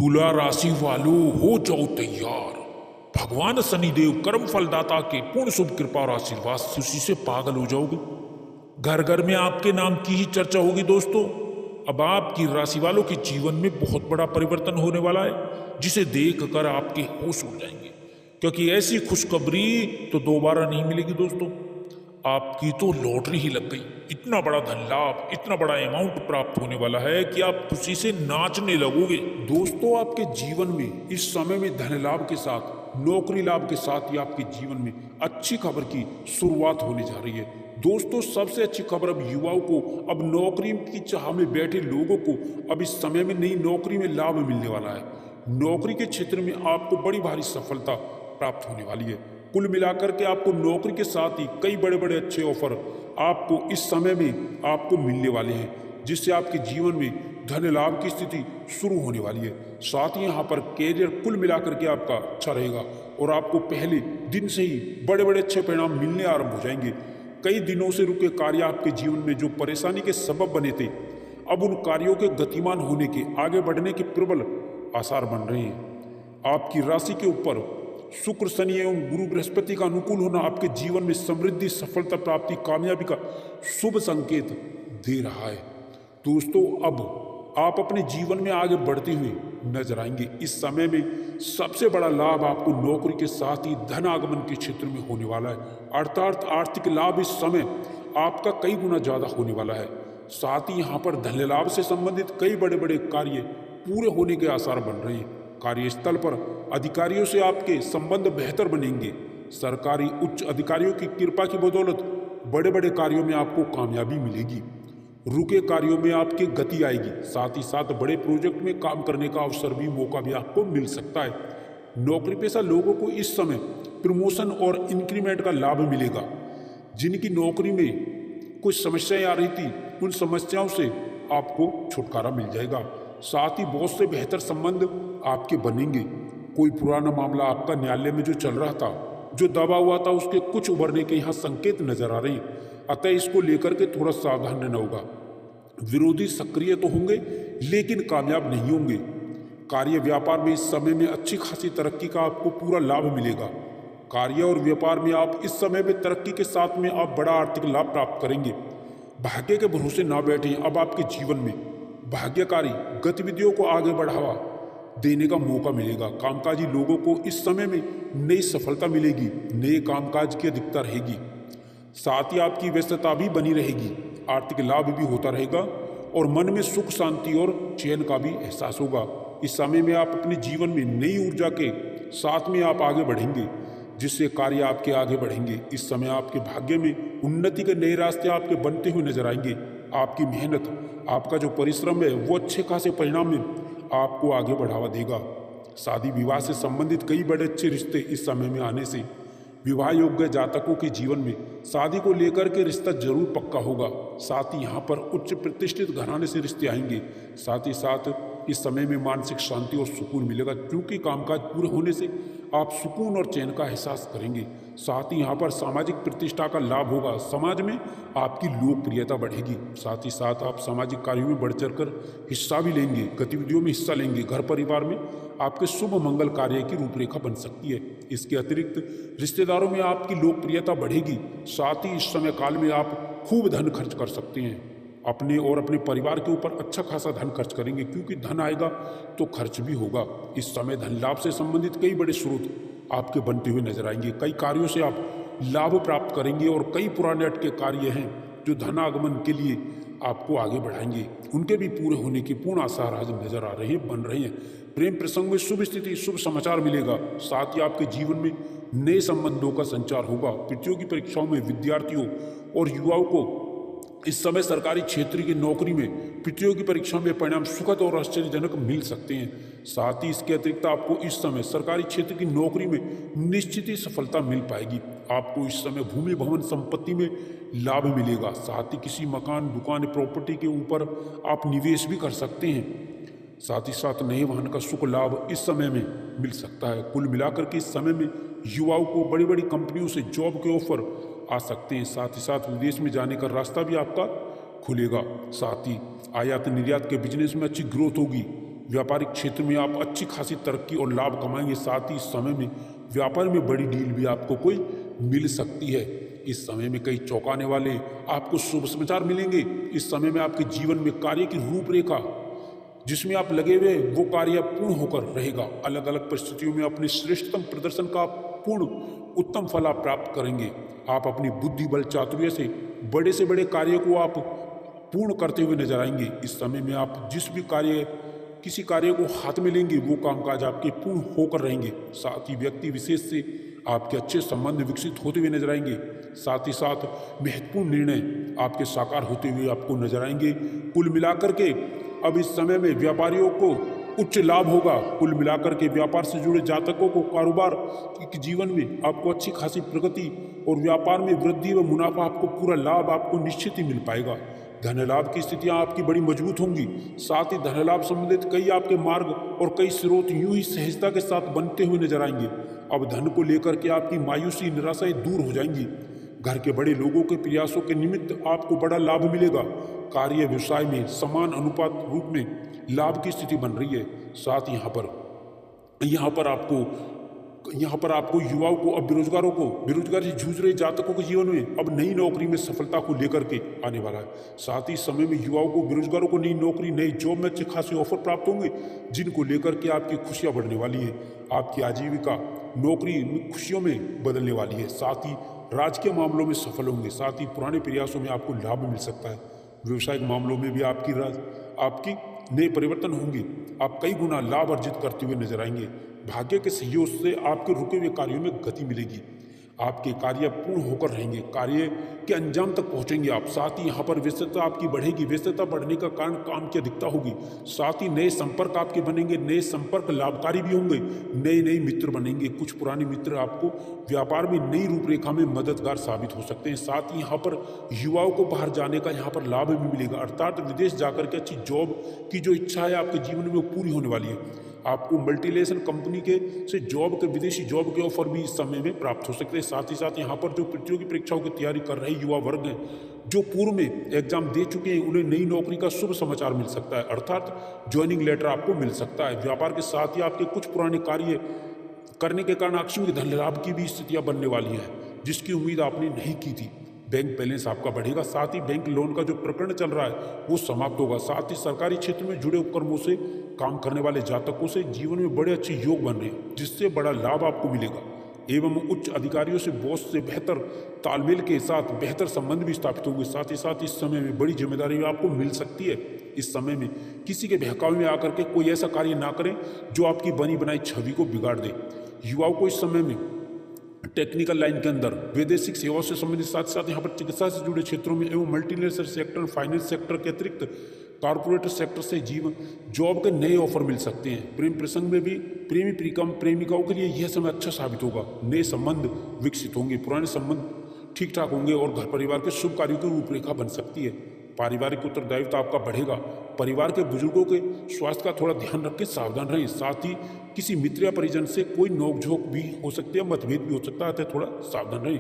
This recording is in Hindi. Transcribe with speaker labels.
Speaker 1: तुला राशि वालों हो जाओ तैयार। भगवान शनिदेव कर्म फलदाता के पूर्ण शुभ कृपा और आशीर्वाद से उसी से पागल हो जाओगे। घर घर में आपके नाम की ही चर्चा होगी दोस्तों। अब आपकी राशि वालों के जीवन में बहुत बड़ा परिवर्तन होने वाला है, जिसे देखकर आपके होश उड़ जाएंगे, क्योंकि ऐसी खुशखबरी तो दोबारा नहीं मिलेगी दोस्तों। आपकी तो लॉटरी ही लग गई। इतना बड़ा धन लाभ, इतना बड़ा अमाउंट प्राप्त होने वाला है कि आप खुशी से नाचने लगोगे। दोस्तों, आपके जीवन में इस समय में धन लाभ के साथ, नौकरी लाभ के साथ ही आपके जीवन में अच्छी खबर की शुरुआत होने जा रही है। दोस्तों, सबसे अच्छी खबर अब युवाओं को, अब नौकरी की चाह में बैठे लोगों को अब इस समय में नई नौकरी में लाभ मिलने वाला है। नौकरी के क्षेत्र में आपको बड़ी भारी सफलता प्राप्त होने वाली है। कुल मिलाकर के आपको नौकरी के साथ ही कई बड़े बड़े अच्छे ऑफर आपको इस समय में आपको मिलने वाले हैं, जिससे आपके जीवन में धन लाभ की स्थिति शुरू होने वाली है। साथ ही यहाँ पर कैरियर कुल मिलाकर के आपका अच्छा रहेगा और आपको पहले दिन से ही बड़े बड़े अच्छे परिणाम मिलने आरंभ हो जाएंगे। कई दिनों से रुके कार्य आपके जीवन में जो परेशानी के सबब बने थे, अब उन कार्यों के गतिमान होने के, आगे बढ़ने के प्रबल आसार बन रहे हैं। आपकी राशि के ऊपर शुक्र, शनि एवं गुरु बृहस्पति का अनुकूल होना आपके जीवन में समृद्धि, सफलता प्राप्ति, कामयाबी का शुभ संकेत दे रहा है। दोस्तों, अब आप अपने जीवन में आगे बढ़ते हुए नजर आएंगे। इस समय में सबसे बड़ा लाभ आपको नौकरी के साथ ही धन आगमन के क्षेत्र में होने वाला है, अर्थात आर्थिक लाभ इस समय आपका कई गुना ज्यादा होने वाला है। साथ ही यहाँ पर धन लाभ से संबंधित कई बड़े बड़े कार्य पूरे होने के आसार बन रहे हैं। कार्यस्थल पर अधिकारियों से आपके संबंध बेहतर बनेंगे। सरकारी उच्च अधिकारियों की कृपा की बदौलत बड़े बड़े कार्यों में आपको कामयाबी मिलेगी। रुके कार्यों में आपकी गति आएगी। साथ ही साथ बड़े प्रोजेक्ट में काम करने का अवसर भी, मौका भी आपको मिल सकता है। नौकरी पेशा लोगों को इस समय प्रमोशन और इंक्रीमेंट का लाभ मिलेगा। जिनकी नौकरी में कुछ समस्याएं आ रही थी, उन समस्याओं से आपको छुटकारा मिल जाएगा। साथ ही बॉस से बेहतर संबंध आपके बनेंगे। कोई पुराना मामला आपका न्यायालय में जो चल रहा था, जो दबा हुआ था, उसके कुछ उभरने के यहाँ संकेत नजर आ रहे हैं। अतः इसको लेकर के थोड़ा सावधान रहना होगा। विरोधी सक्रिय तो होंगे लेकिन कामयाब नहीं होंगे। कार्य व्यापार में इस समय में अच्छी खासी तरक्की का आपको पूरा लाभ मिलेगा। कार्य और व्यापार में आप इस समय में तरक्की के साथ में आप बड़ा आर्थिक लाभ प्राप्त करेंगे। भाग्य के भरोसे ना बैठें। अब आपके जीवन में भाग्यकारी गतिविधियों को आगे बढ़ावा देने का मौका मिलेगा। कामकाजी लोगों को इस समय में नई सफलता मिलेगी, नए कामकाज की अधिकता रहेगी। साथ ही आपकी व्यस्तता भी बनी रहेगी, आर्थिक लाभ भी होता रहेगा और मन में सुख, शांति और चैन का भी एहसास होगा। इस समय में आप अपने जीवन में नई ऊर्जा के साथ में आप आगे बढ़ेंगे, जिससे कार्य आपके आगे बढ़ेंगे। इस समय आपके भाग्य में उन्नति के नए रास्ते आपके बनते हुए नजर आएंगे। आपकी मेहनत, आपका जो परिश्रम है, वो अच्छे खासे परिणाम में आपको आगे बढ़ावा देगा। शादी विवाह से संबंधित कई बड़े अच्छे रिश्ते इस समय में आने से विवाह योग्य जातकों के जीवन में शादी को लेकर के रिश्ता जरूर पक्का होगा। साथ ही यहाँ पर उच्च प्रतिष्ठित घराने से रिश्ते आएंगे। साथ ही साथ इस समय में मानसिक शांति और सुकून मिलेगा, क्योंकि कामकाज पूरे होने से आप सुकून और चैन का एहसास करेंगे। साथ ही यहाँ पर सामाजिक प्रतिष्ठा का लाभ होगा। समाज में आपकी लोकप्रियता बढ़ेगी। साथ ही साथ आप सामाजिक कार्यों में बढ़ चढ़कर हिस्सा भी लेंगे, गतिविधियों में हिस्सा लेंगे। घर परिवार में आपके शुभ मंगल कार्य की रूपरेखा बन सकती है। इसके अतिरिक्त रिश्तेदारों में आपकी लोकप्रियता बढ़ेगी। साथ ही इस समय काल में आप खूब धन खर्च कर सकते हैं। अपने और अपने परिवार के ऊपर अच्छा खासा धन खर्च करेंगे, क्योंकि धन आएगा तो खर्च भी होगा। इस समय धन लाभ से संबंधित कई बड़े स्रोत आपके बनते हुए नजर आएंगे। कई कार्यों से आप लाभ प्राप्त करेंगे और कई पुराने अटके कार्य हैं जो धन आगमन के लिए आपको आगे बढ़ाएंगे, उनके भी पूरे होने के पूर्ण आसार आज नजर आ रहे हैं, बन रहे हैं। प्रेम प्रसंग में शुभ स्थिति, शुभ समाचार मिलेगा। साथ ही आपके जीवन में नए संबंधों का संचार होगा। प्रतियोगी परीक्षाओं में विद्यार्थियों और युवाओं को इस समय सरकारी क्षेत्र की नौकरी में प्रतियोगी परीक्षा में परिणाम सुखद और आश्चर्यजनक मिल सकते हैं। साथ ही इसके अतिरिक्त आपको इस समय सरकारी क्षेत्र की नौकरी में निश्चित ही सफलता मिल पाएगी। आपको इस समय भूमि, भवन, संपत्ति में लाभ मिलेगा। साथ ही किसी मकान, दुकान, प्रॉपर्टी के ऊपर आप निवेश भी कर सकते हैं। साथ ही साथ नए वाहन का सुख लाभ इस समय में मिल सकता है। कुल मिलाकर के इस समय में युवाओं को बड़ी बड़ी कंपनियों से जॉब के ऑफर आ सकते हैं। साथ ही साथ विदेश में जाने का रास्ता भी आपका खुलेगा। साथ ही आयात निर्यात के बिजनेस में अच्छी ग्रोथ होगी। व्यापारिक क्षेत्र में आप अच्छी खासी तरक्की और लाभ कमाएंगे। साथ ही इस समय में व्यापार में बड़ी डील भी आपको कोई मिल सकती है। इस समय में कई चौंकाने वाले आपको शुभ समाचार मिलेंगे। इस समय में आपके जीवन में कार्य की रूपरेखा जिसमें आप लगे हुए वो कार्य पूर्ण होकर रहेगा। अलग अलग परिस्थितियों में अपने श्रेष्ठतम प्रदर्शन का पूर्ण उत्तम फल आप प्राप्त करेंगे। आप अपनी बुद्धि बल चातुर्य से बड़े कार्य को आप पूर्ण करते हुए नजर आएंगे। इस समय में आप जिस भी किसी कार्य को हाथ में लेंगे वो कामकाज आपके पूर्ण होकर रहेंगे। साथ ही व्यक्ति विशेष से आपके अच्छे संबंध विकसित होते हुए नजर आएंगे। साथ ही साथ महत्वपूर्ण निर्णय आपके साकार होते हुए आपको नजर आएंगे। कुल मिलाकर के अब इस समय में व्यापारियों को उच्च लाभ होगा। कुल मिलाकर के व्यापार से जुड़े जातकों को कारोबार के जीवन में आपको अच्छी खासी प्रगति और व्यापार में वृद्धि व मुनाफा आपको पूरा लाभ आपको निश्चित ही मिल पाएगा। धन लाभ की स्थितियां आपकी बड़ी मजबूत होंगी। साथ ही धन लाभ संबंधित कई आपके मार्ग और कई स्रोत यूं ही सहजता के साथ बनते हुए नजर आएंगे। अब धन को लेकर के आपकी मायूसी निराशाएं दूर हो जाएंगी। घर के बड़े लोगों के प्रयासों के निमित्त आपको बड़ा लाभ मिलेगा। कार्य व्यवसाय में समान अनुपात रूप में लाभ की स्थिति बन रही है। साथ यहाँ पर आपको युवाओं को, अब बेरोजगारों को, बेरोजगारी से जूझ रहे जातकों के जीवन में अब नई नौकरी में सफलता को लेकर के आने वाला है। साथ ही समय में युवाओं को, बेरोजगारों को नई नौकरी, नई जॉब में अच्छे खासे ऑफर प्राप्त होंगे जिनको लेकर के आपकी खुशियां बढ़ने वाली है। आपकी आजीविका नौकरी में खुशियों में बदलने वाली है। साथ ही राजकीय मामलों में सफल होंगे। साथ ही पुराने प्रयासों में आपको लाभ मिल सकता है। व्यवसायिक मामलों में भी आपकी नए परिवर्तन होंगे। आप कई गुना लाभ अर्जित करते हुए नजर आएंगे। भाग्य के सहयोग से आपके रुके हुए कार्यों में गति मिलेगी। आपके कार्य पूर्ण होकर रहेंगे। कार्य के अंजाम तक पहुंचेंगे आप। साथ ही यहाँ पर व्यस्तता आपकी बढ़ेगी। व्यस्तता बढ़ने का कारण काम की अधिकता होगी। साथ ही नए संपर्क आपके बनेंगे। नए संपर्क लाभकारी भी होंगे। नए मित्र बनेंगे। कुछ पुराने मित्र आपको व्यापार में नई रूपरेखा में मददगार साबित हो सकते हैं। साथ ही यहाँ पर युवाओं को बाहर जाने का यहाँ पर लाभ भी मिलेगा, अर्थात विदेश जाकर के अच्छी जॉब की जो इच्छा है आपके जीवन में वो पूरी होने वाली है। आपको मल्टीनेशनल कंपनी से विदेशी जॉब के ऑफर भी इस समय में प्राप्त हो सकते हैं। साथ ही साथ यहाँ पर जो प्रतियोगी परीक्षाओं की तैयारी कर रहे युवा वर्ग हैं, जो पूर्व में एग्जाम दे चुके हैं, उन्हें नई नौकरी का शुभ समाचार मिल सकता है, अर्थात ज्वाइनिंग लेटर आपको मिल सकता है। व्यापार के साथ ही आपके कुछ पुराने कार्य करने के कारण आकस्मिक धन लाभ की भी स्थितियां बनने वाली हैं, जिसकी उम्मीद आपने नहीं की थी। बैंक बैलेंस आपका बढ़ेगा। साथ ही बैंक लोन का जो प्रकरण चल रहा है वो समाप्त होगा। साथ ही सरकारी क्षेत्र में जुड़े उपक्रमों से काम करने वाले जातकों से जीवन में बड़े अच्छे योग बन रहे हैं, जिससे बड़ा लाभ आपको मिलेगा। एवं उच्च अधिकारियों से बॉस से बेहतर तालमेल के साथ बेहतर संबंध भी स्थापित होंगे। साथ ही साथ इस समय में बड़ी जिम्मेदारी आपको मिल सकती है। इस समय में किसी के बहकावे में आकर के कोई ऐसा कार्य ना करें जो आपकी बनी बनाई छवि को बिगाड़ दे। युवाओं को इस समय में टेक्निकल लाइन के अंदर वैदेशिक सेवाओं से संबंधित, साथ साथ यहाँ पर चिकित्सा से जुड़े क्षेत्रों में एवं मल्टीनेशनल सेक्टर, फाइनेंस सेक्टर के अतिरिक्त कॉर्पोरेट सेक्टर से जॉब के नए ऑफर मिल सकते हैं। प्रेम प्रसंग में भी प्रेमिकाओं के लिए यह समय अच्छा साबित होगा। नए संबंध विकसित होंगे। पुराने संबंध ठीक ठाक होंगे और घर परिवार के शुभ कार्यों की रूपरेखा बन सकती है। पारिवारिक उत्तरदायित्व आपका बढ़ेगा। परिवार के बुजुर्गों के स्वास्थ्य का थोड़ा ध्यान रखें, सावधान रहें। साथ ही किसी मित्र या परिजन से कोई नोकझोंक भी हो सकती है, मतभेद भी हो सकता है, थोड़ा सावधान रहें।